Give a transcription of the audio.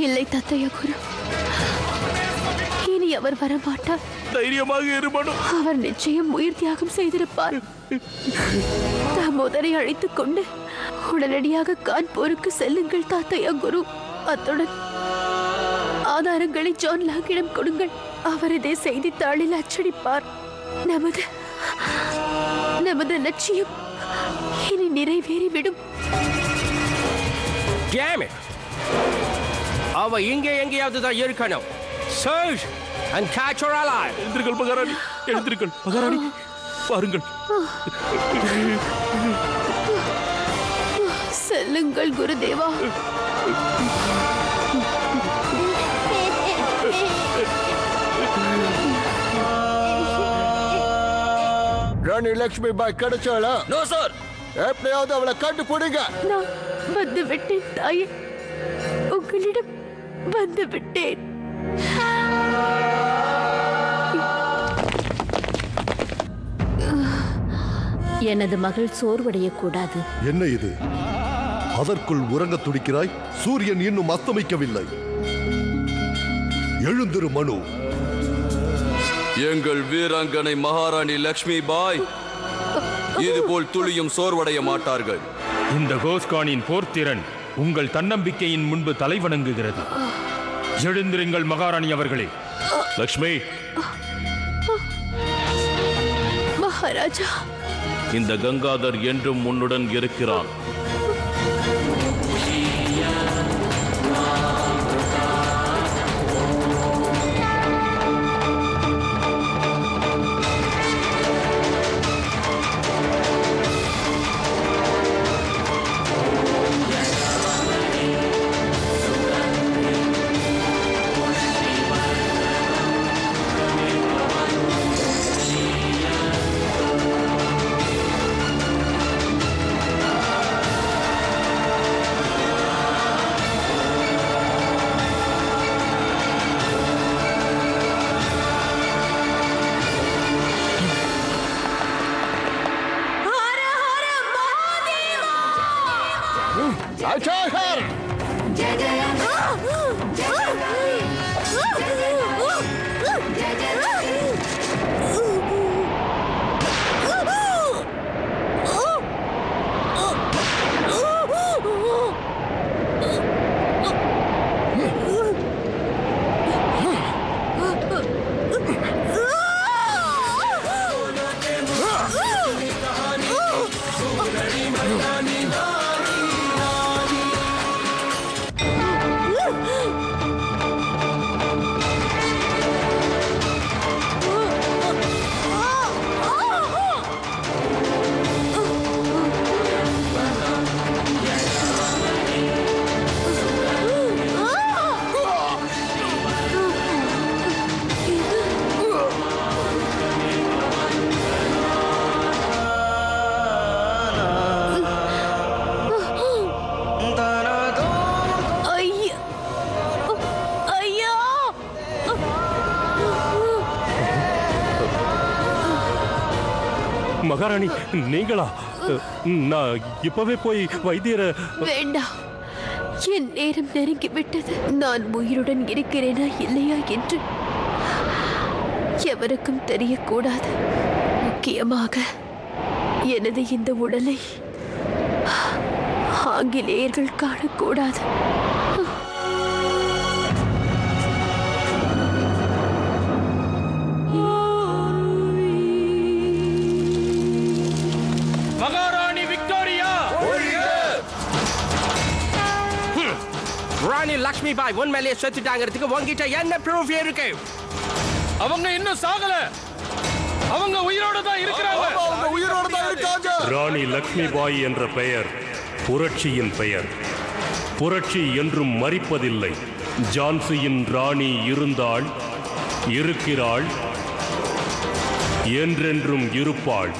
இல்லை தத்தையா குரு, இனி அவர் வரமாட்டார். தைரியமாக இருமனு. அவர் நிச்சயம் உயிர் தியாகம் செய்திருப்பார். தாமோதரை அழைத்துக் கொண்டு உடனடியாக கான்பூருக்கு செல்லுங்கள் தாத்தையா குரு. அத்துடன் ஆதாரங்களை ஜான் லாங்கிடம் கொடுங்கள். அவர் இதை செய்தித்தாளில் அச்சடிப்பார். நமது லட்சியம் இனி நிறைவேறிவிடும். அவ இங்கே எங்கேயாவது தான் இருக்கணும். Search and catch her alive. எழுந்திருங்கள் மகாராணி, எழுந்திருங்கள் மகாராணி, பாருங்கள். செல்லுங்கள் குருதேவா. ராணி லட்சுமி பாய் கிடைச்சாளா? No sir. எப்படியாவது அவளை கண்டுபிடிங்க. நான் வந்து விட்டேன் தாயே, உங்களிடம் வந்து விட்டேன். எனது மகள் சோர்வடைய கூடாது. என்ன இது? அதற்குள் உறங்க துடிக்கிறாய்? சூரியன் இன்னும் அஸ்தமிக்கவில்லை. எழுந்திரு மனு. எங்கள் வீராங்கனை மகாராணி லக்ஷ்மி பாய் இதுபோல் துளியும் சோர்வடைய மாட்டார்கள். இந்த கோஸ்கானின் போர்த்திறன் உங்கள் தன்னம்பிக்கையின் முன்பு தலைவணங்குகிறது. எழுந்திருங்கள் மகாராணி அவர்களே. லக்ஷ்மி. மகாராஜா, இந்த கங்காதர் என்றும் உன்னுடன் இருக்கிறான். மகாராணி, நீங்களா? நான் இப்பவே போய் வைத்தியரை. வேண்டாம், என் நேரம் நெருங்கி விட்டது. நான் உயிருடன் இருக்கிறேனா இல்லையா என்று எவருக்கும் தெரியக்கூடாது. முக்கியமாக எனது இந்த உடலை ஆங்கிலேயர்கள் காணக்கூடாது. மகாராணி விக்டோரியா! ராணி லக்ஷ்மி பாய் உண்மையிலேயே செத்துட்டாங்கிறதுக்கு உங்ககிட்ட என்ன ப்ரூஃப் இருக்கு? அவங்க இன்னும் சாகல. அவங்க உயிரோட தான் இருக்கிறாங்க. ராணி லக்ஷ்மி பாய் என்ற பெயர் புரட்சியின் பெயர். புரட்சி என்றும் மரிப்பதில்லை. ஜான்சியின் ராணி இருந்தாள், இருக்கிறாள், என்றென்றும் இருப்பாள்.